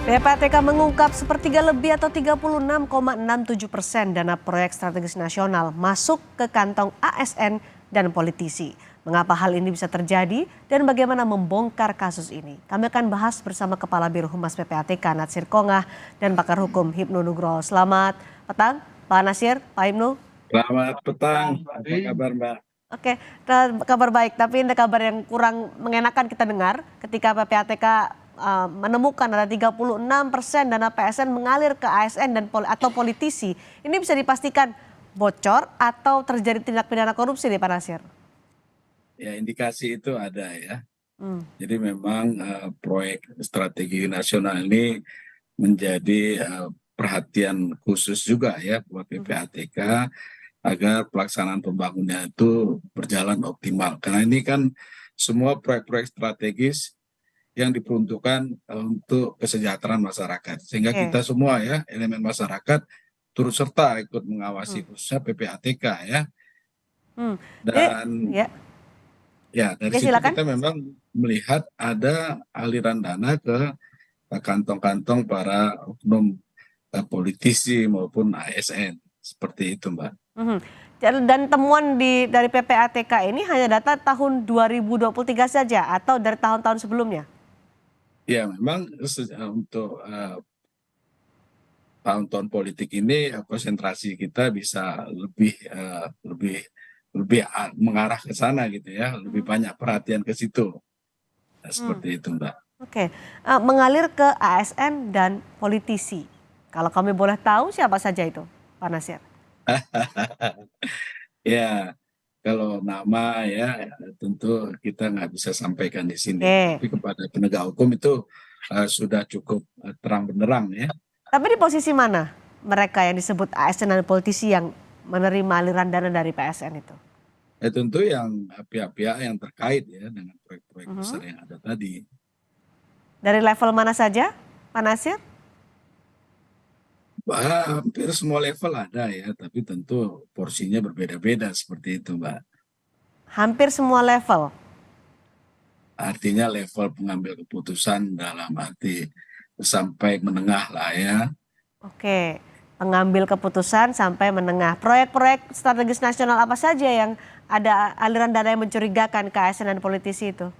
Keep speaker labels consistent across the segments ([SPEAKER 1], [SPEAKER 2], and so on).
[SPEAKER 1] PPATK mengungkap sepertiga lebih atau 36,67% dana proyek strategis nasional masuk ke kantong ASN dan politisi. Mengapa hal ini bisa terjadi dan bagaimana membongkar kasus ini? Kami akan bahas bersama Kepala Biro Humas PPATK Natsir Kongah dan pakar hukum Hipnu Nugroho. Selamat petang Pak Natsir, Pak Hipnu.
[SPEAKER 2] Selamat petang, apa kabar Mbak?
[SPEAKER 1] Oke, kabar baik, tapi ini kabar yang kurang mengenakan kita dengar ketika PPATK menemukan ada 36% dana PSN mengalir ke ASN dan atau politisi. Ini bisa dipastikan bocor atau terjadi tindak pidana korupsi nih Pak Natsir?
[SPEAKER 2] Ya indikasi itu ada ya.
[SPEAKER 1] Hmm.
[SPEAKER 2] Jadi memang proyek strategi nasional ini menjadi perhatian khusus juga ya buat PPATK agar pelaksanaan pembangunan itu berjalan optimal. Karena ini kan semua proyek-proyek strategis yang diperuntukkan untuk kesejahteraan masyarakat. Sehingga
[SPEAKER 1] Oke.
[SPEAKER 2] kita semua ya, elemen masyarakat turut serta ikut mengawasi khususnya PPATK ya.
[SPEAKER 1] Jadi,
[SPEAKER 2] Dan
[SPEAKER 1] ya,
[SPEAKER 2] ya dari
[SPEAKER 1] ya
[SPEAKER 2] situ
[SPEAKER 1] silakan.
[SPEAKER 2] kita memang melihat ada aliran dana ke kantong-kantong para oknum politisi maupun ASN. Seperti itu Mbak.
[SPEAKER 1] Mhm. Dan temuan dari PPATK ini hanya data tahun 2023 saja atau dari tahun-tahun sebelumnya?
[SPEAKER 2] Ya memang untuk tahun-tahun politik ini konsentrasi kita bisa lebih mengarah ke sana gitu ya, lebih banyak perhatian ke situ. Nah,
[SPEAKER 1] Hmm.
[SPEAKER 2] seperti itu Mbak.
[SPEAKER 1] Oke, mengalir ke ASN dan politisi. Kalau kami boleh tahu siapa saja itu, Pak Natsir?
[SPEAKER 2] Ya, kalau nama ya tentu kita nggak bisa sampaikan di sini.
[SPEAKER 1] Oke,
[SPEAKER 2] Tapi kepada penegak hukum itu sudah cukup terang benderang ya.
[SPEAKER 1] tapi di posisi mana mereka yang disebut ASN dan politisi yang menerima aliran dana dari PSN itu?
[SPEAKER 2] Ya tentu yang pihak-pihak yang terkait ya dengan proyek-proyek
[SPEAKER 1] Mhm.
[SPEAKER 2] besar yang ada tadi.
[SPEAKER 1] Dari level mana saja, Pak Natsir?
[SPEAKER 2] Hampir semua level ada ya, tapi tentu porsinya berbeda-beda seperti itu Mbak.
[SPEAKER 1] Hampir semua level.
[SPEAKER 2] Artinya level pengambil keputusan dalam arti sampai menengah lah ya.
[SPEAKER 1] Oke, pengambil keputusan sampai menengah. Proyek-proyek strategis nasional apa saja yang ada aliran dana yang mencurigakan ke ASN dan politisi itu?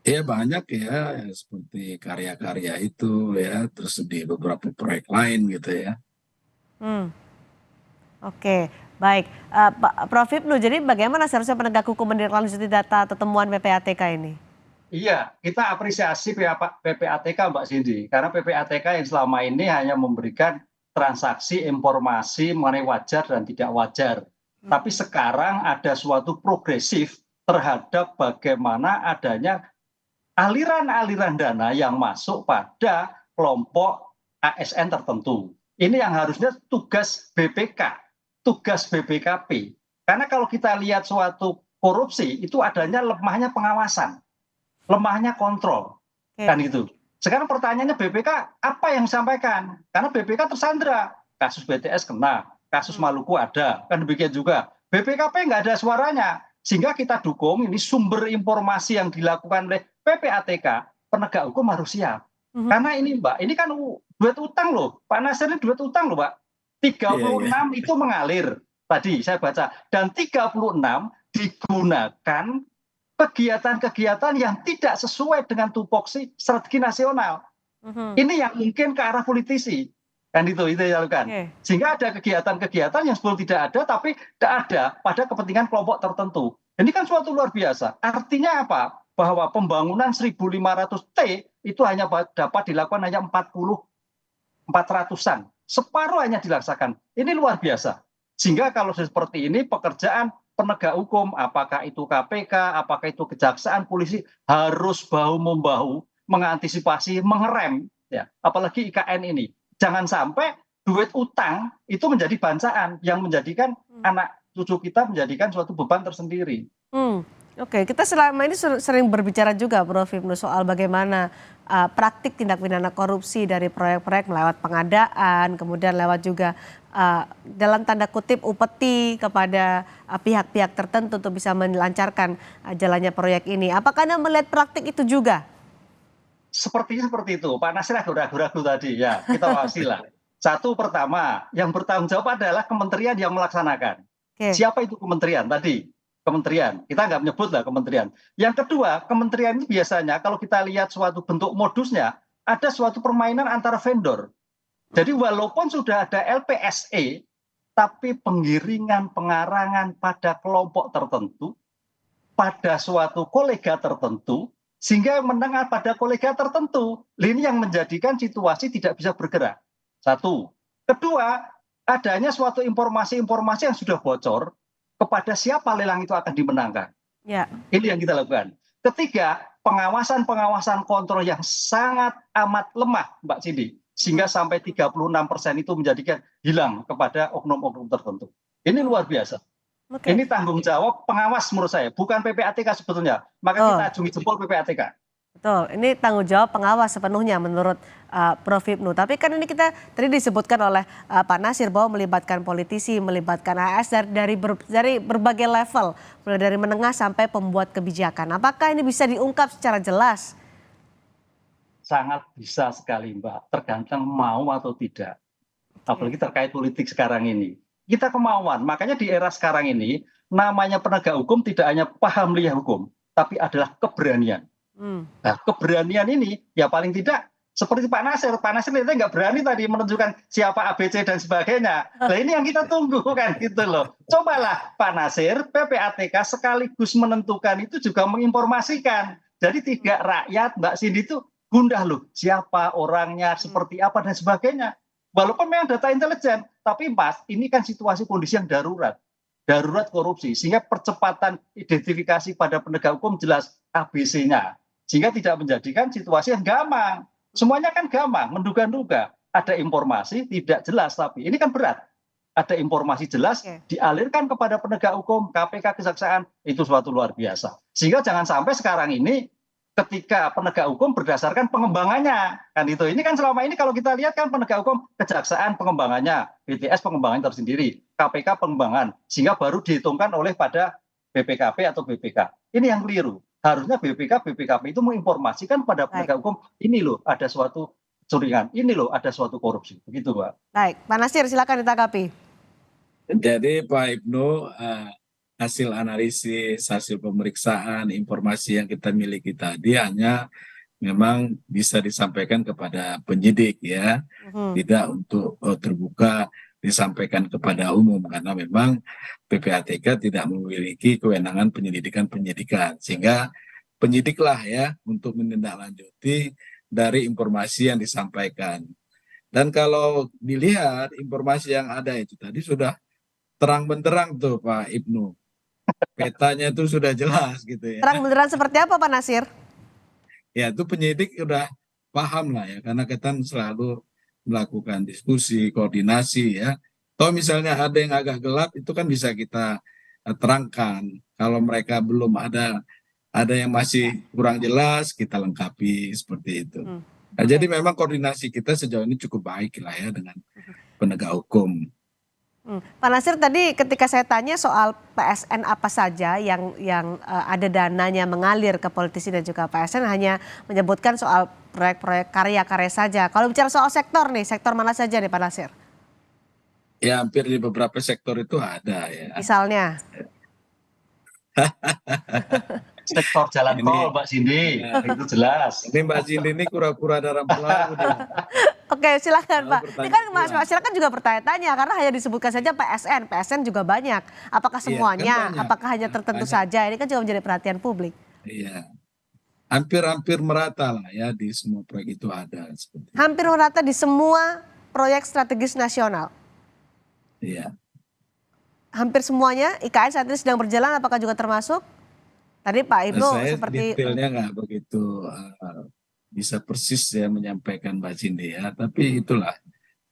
[SPEAKER 2] Ya banyak ya, seperti karya-karya itu ya, terus di beberapa proyek lain gitu ya.
[SPEAKER 1] Hmm, oke, baik. Prof. Hipnu, jadi bagaimana seharusnya penegak hukum menindaklanjuti data atau temuan PPATK ini?
[SPEAKER 3] Iya, kita apresiasi PPATK Mbak Cindy, karena PPATK yang selama ini hanya memberikan transaksi informasi mengenai wajar dan tidak wajar. Tapi sekarang ada suatu progresif terhadap bagaimana adanya aliran-aliran dana yang masuk pada kelompok ASN tertentu. Ini yang harusnya tugas BPK, tugas BPKP. Karena kalau kita lihat suatu korupsi, itu adanya lemahnya pengawasan, lemahnya kontrol, kan
[SPEAKER 1] Oke.
[SPEAKER 3] gitu. Sekarang pertanyaannya BPK apa yang disampaikan? Karena BPK tersandra, kasus BTS kena, kasus Maluku ada, kan demikian juga. BPKP nggak ada suaranya, sehingga kita dukung ini sumber informasi yang dilakukan oleh PPATK, penegak hukum harus siap.
[SPEAKER 1] Mhm.
[SPEAKER 3] Karena ini Mbak, ini kan duit utang loh, Pak Natsir ini duit utang loh Pak.
[SPEAKER 2] Iya, iya.
[SPEAKER 3] 36 itu mengalir, tadi saya baca, dan 36 digunakan kegiatan-kegiatan yang tidak sesuai dengan tupoksi strategi nasional.
[SPEAKER 1] Mhm.
[SPEAKER 3] Ini yang mungkin ke arah politisi, kan itu dilakukan.
[SPEAKER 1] Oke.
[SPEAKER 3] Sehingga ada kegiatan-kegiatan yang sebelum tidak ada, tapi tidak ada pada kepentingan kelompok tertentu. Ini kan suatu luar biasa. Artinya apa? Bahwa pembangunan 1.500 T itu hanya dapat dilakukan hanya 400-an. Separuh hanya dilaksanakan. Ini luar biasa. Sehingga kalau seperti ini pekerjaan penegak hukum, apakah itu KPK, apakah itu kejaksaan, polisi harus bahu-membahu mengantisipasi, mengerem, ya, apalagi IKN ini. Jangan sampai duit utang itu menjadi bancaan yang menjadikan anak cucu kita menjadikan suatu beban tersendiri.
[SPEAKER 1] Oke, kita selama ini sering berbicara juga Prof. Hipnu soal bagaimana praktik tindak pidana korupsi dari proyek-proyek lewat pengadaan, kemudian lewat juga dalam tanda kutip upeti kepada pihak-pihak tertentu untuk bisa melancarkan jalannya proyek ini. Apakah Anda melihat praktik itu juga?
[SPEAKER 3] seperti itu. Pak Nasir agak ragu-ragu tadi ya. Kita pastilah. Satu pertama, yang bertanggung jawab adalah kementerian yang melaksanakan.
[SPEAKER 1] Oke.
[SPEAKER 3] Siapa itu kementerian tadi? Kementerian. Kita nggak menyebut lah kementerian. Yang kedua, kementerian ini biasanya kalau kita lihat suatu bentuk modusnya, ada suatu permainan antara vendor. Jadi walaupun sudah ada LPSE, tapi penggiringan pengarangan pada kelompok tertentu, pada suatu kolega tertentu, sehingga yang menengah pada kolega tertentu. Ini yang menjadikan situasi tidak bisa bergerak. Satu. Kedua, adanya suatu informasi-informasi yang sudah bocor kepada siapa lelang itu akan dimenangkan.
[SPEAKER 1] Ya.
[SPEAKER 3] Ini yang kita lakukan. Ketiga, pengawasan kontrol yang sangat amat lemah, Mbak Cindy. Sehingga sampai 36% itu menjadikan hilang kepada oknum-oknum tertentu. Ini luar biasa.
[SPEAKER 1] Oke.
[SPEAKER 3] Ini tanggung jawab pengawas menurut saya, bukan PPATK sebetulnya. Maka kita ajungi jempol PPATK.
[SPEAKER 1] Betul, ini tanggung jawab pengawas sepenuhnya menurut Prof. Hipnu. Tapi kan ini kita tadi disebutkan oleh Pak Nasir bahwa melibatkan politisi, melibatkan AS dari berbagai level, mulai dari menengah sampai pembuat kebijakan. Apakah ini bisa diungkap secara jelas?
[SPEAKER 3] Sangat bisa sekali Mbak, tergantung mau atau tidak. Apalagi terkait politik sekarang ini. Kita kemauan, makanya di era sekarang ini namanya penegak hukum tidak hanya paham lihat hukum, tapi adalah keberanian. Nah, keberanian ini ya paling tidak seperti Pak Nasir ternyata nggak berani tadi menunjukkan siapa ABC dan sebagainya. Nah ini yang kita tunggu kan gitu loh. Cobalah Pak Nasir, PPATK sekaligus menentukan itu juga menginformasikan. Jadi tidak rakyat Mbak Cindy itu gundah loh siapa orangnya, seperti apa dan sebagainya. Walaupun memang data intelijen, tapi Mas ini kan situasi kondisi yang darurat. Darurat korupsi, sehingga percepatan identifikasi pada penegak hukum jelas ABC-nya. Sehingga tidak menjadikan situasi yang gampang. Semuanya kan gampang, menduga-duga. Ada informasi tidak jelas, tapi ini kan berat. Ada informasi jelas, dialirkan kepada penegak hukum, KPK, kejaksaan, itu suatu luar biasa. Sehingga jangan sampai sekarang ini ketika penegak hukum berdasarkan pengembangannya. Kan itu. Ini kan selama ini kalau kita lihat kan penegak hukum, kejaksaan pengembangannya, BTS pengembangannya tersendiri, KPK pengembangan. Sehingga baru dihitungkan oleh pada BPKP atau BPK. Ini yang keliru. Harusnya BPKP itu menginformasikan pada penegak hukum, ini loh ada suatu curigaan, ini loh ada suatu korupsi. Begitu, Pak.
[SPEAKER 1] Baik, Pak Nasir silakan ditanggapi.
[SPEAKER 2] Jadi Pak Hipnu, hasil analisis, hasil pemeriksaan, informasi yang kita miliki tadi hanya memang bisa disampaikan kepada penyidik ya, tidak untuk terbuka disampaikan kepada umum karena memang PPATK tidak memiliki kewenangan penyidikan sehingga penyidiklah ya untuk menindaklanjuti dari informasi yang disampaikan. Dan kalau dilihat informasi yang ada itu tadi sudah terang benderang tuh Pak Hipnu, petanya itu sudah jelas gitu ya.
[SPEAKER 1] Terang benderang seperti apa Pak Nasir?
[SPEAKER 2] Ya itu penyidik udah paham lah ya karena kita selalu melakukan diskusi, koordinasi ya. Atau misalnya ada yang agak gelap itu kan bisa kita terangkan. Kalau mereka belum ada yang masih kurang jelas kita lengkapi seperti itu. Nah, jadi memang koordinasi kita sejauh ini cukup baik lah ya dengan penegak hukum.
[SPEAKER 1] Pak Nasir tadi ketika saya tanya soal PSN apa saja yang ada dananya mengalir ke politisi dan juga PSN hanya menyebutkan soal proyek-proyek karya-karya saja. Kalau bicara soal sektor nih, sektor mana saja nih Pak Nasir?
[SPEAKER 2] Ya hampir di beberapa sektor itu ada ya.
[SPEAKER 1] Misalnya?
[SPEAKER 3] Sektor jalan tol Mbak Cindy, itu jelas.
[SPEAKER 2] Ini Mbak Cindy ini kura-kura dalam pelaku.
[SPEAKER 1] Oke silakan Pak. Ini kan masyarakat juga bertanya-tanya karena hanya disebutkan saja PSN juga banyak. Apakah semuanya? Kan apakah hanya tertentu saja? Ini kan juga menjadi perhatian publik.
[SPEAKER 2] Iya, hampir merata lah ya di semua proyek itu ada.
[SPEAKER 1] Hampir merata di semua proyek strategis nasional.
[SPEAKER 2] Iya.
[SPEAKER 1] Hampir semuanya IKN saat ini sedang berjalan, apakah juga termasuk? Tadi Pak Hipnu seperti
[SPEAKER 2] detailnya nggak begitu bisa persis ya menyampaikan Mbak Cindy ya, tapi itulah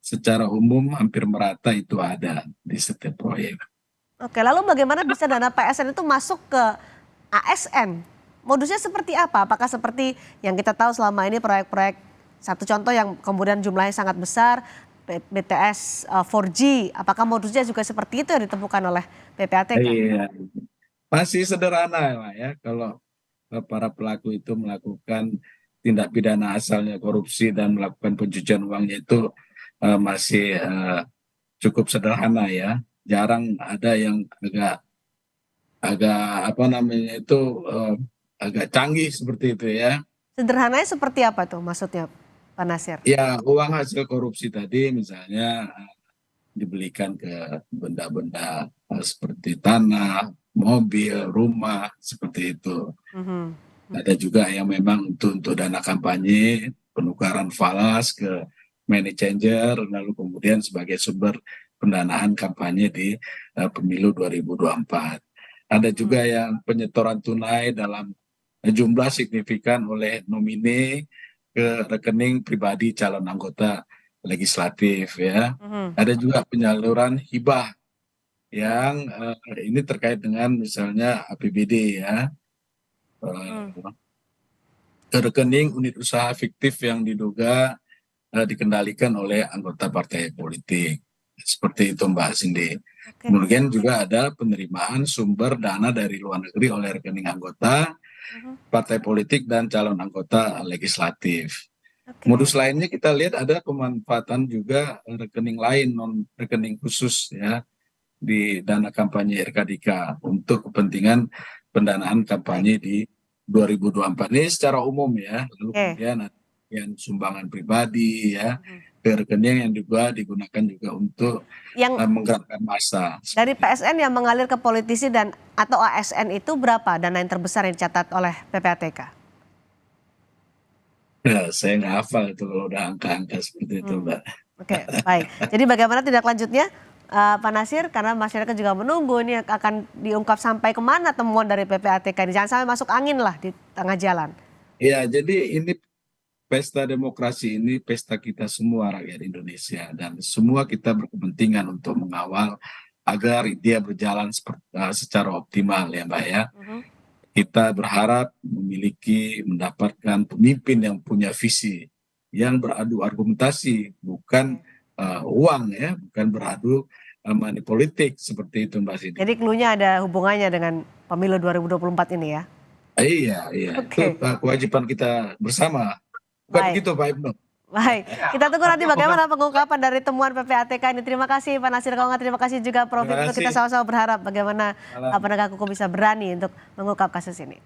[SPEAKER 2] secara umum hampir merata itu ada di setiap proyek.
[SPEAKER 1] Oke, lalu bagaimana bisa dana PSN itu masuk ke ASN? Modusnya seperti apa? Apakah seperti yang kita tahu selama ini proyek-proyek, satu contoh yang kemudian jumlahnya sangat besar, BTS 4G, apakah modusnya juga seperti itu yang ditemukan oleh PPATK?
[SPEAKER 2] Iya. Masih sederhana lah ya kalau para pelaku itu melakukan tindak pidana asalnya korupsi dan melakukan pencucian uangnya itu masih cukup sederhana ya. Jarang ada yang agak agak apa namanya itu agak canggih seperti itu ya.
[SPEAKER 1] Sederhananya seperti apa tuh maksudnya, Pak Nasir?
[SPEAKER 2] Ya, uang hasil korupsi tadi misalnya dibelikan ke benda-benda seperti tanah, mobil, rumah, seperti itu.
[SPEAKER 1] Mhm.
[SPEAKER 2] Ada juga yang memang untuk dana kampanye, penukaran falas ke money changer, lalu kemudian sebagai sumber pendanaan kampanye di pemilu 2024. Ada juga yang penyetoran tunai dalam jumlah signifikan oleh nomine ke rekening pribadi calon anggota legislatif ya.
[SPEAKER 1] Mhm.
[SPEAKER 2] Ada juga penyaluran hibah yang ini terkait dengan misalnya APBD ya.
[SPEAKER 1] Mhm.
[SPEAKER 2] Rekening unit usaha fiktif yang diduga dikendalikan oleh anggota partai politik. Seperti itu Mbak Cindy.
[SPEAKER 1] Oke.
[SPEAKER 2] Kemudian juga ada penerimaan sumber dana dari luar negeri oleh rekening anggota,
[SPEAKER 1] Mhm.
[SPEAKER 2] partai politik, dan calon anggota legislatif.
[SPEAKER 1] Oke.
[SPEAKER 2] Modus lainnya kita lihat ada pemanfaatan juga rekening lain, non rekening khusus ya, di dana kampanye RKDK untuk kepentingan pendanaan
[SPEAKER 1] Baik.
[SPEAKER 2] kampanye di 2024 ini secara umum ya. Lalu
[SPEAKER 1] Oke.
[SPEAKER 2] kemudian ada yang sumbangan pribadi ya
[SPEAKER 1] Mhm.
[SPEAKER 2] ke rekening yang juga digunakan juga untuk
[SPEAKER 1] Yang
[SPEAKER 2] menggerakkan massa
[SPEAKER 1] dari
[SPEAKER 2] seperti itu.
[SPEAKER 1] PSN yang mengalir ke politisi dan atau ASN itu berapa dana yang terbesar yang dicatat oleh PPATK?
[SPEAKER 2] Ya, saya nggak hafal itu kalau udah angka-angka seperti itu
[SPEAKER 1] Hmm.
[SPEAKER 2] Mbak.
[SPEAKER 1] Oke, baik. Jadi bagaimana tindak lanjutnya, Pak Nasir? Karena masyarakat juga menunggu ini akan diungkap sampai kemana temuan dari PPATK ini. Jangan sampai masuk angin lah di tengah jalan.
[SPEAKER 2] Ya, jadi ini pesta demokrasi ini pesta kita semua rakyat Indonesia dan semua kita berkepentingan untuk mengawal agar dia berjalan secara optimal ya Mbak ya.
[SPEAKER 1] Mhm.
[SPEAKER 2] Kita berharap mendapatkan pemimpin yang punya visi, yang beradu argumentasi, bukan uang ya, bukan beradu money politik seperti itu Mbak Sidi.
[SPEAKER 1] Jadi clue-nya ada hubungannya dengan pemilu 2024 ini ya?
[SPEAKER 2] Iya, iya, itu
[SPEAKER 1] Oke,
[SPEAKER 2] kewajiban kita bersama. Bukan
[SPEAKER 1] baik.
[SPEAKER 2] begitu Pak Ibnu?
[SPEAKER 1] Baik,
[SPEAKER 3] Ya,
[SPEAKER 1] kita tunggu nanti
[SPEAKER 3] tapi bukan
[SPEAKER 1] bagaimana pengungkapan dari temuan PPATK ini. Terima kasih Pak Nasir Kaunga, terima kasih juga Prof.
[SPEAKER 2] Terima
[SPEAKER 1] Ibnu. Kita
[SPEAKER 2] kasih.
[SPEAKER 1] sama-sama berharap bagaimana
[SPEAKER 2] Malam.
[SPEAKER 1] penegak hukum bisa berani untuk mengungkap kasus ini.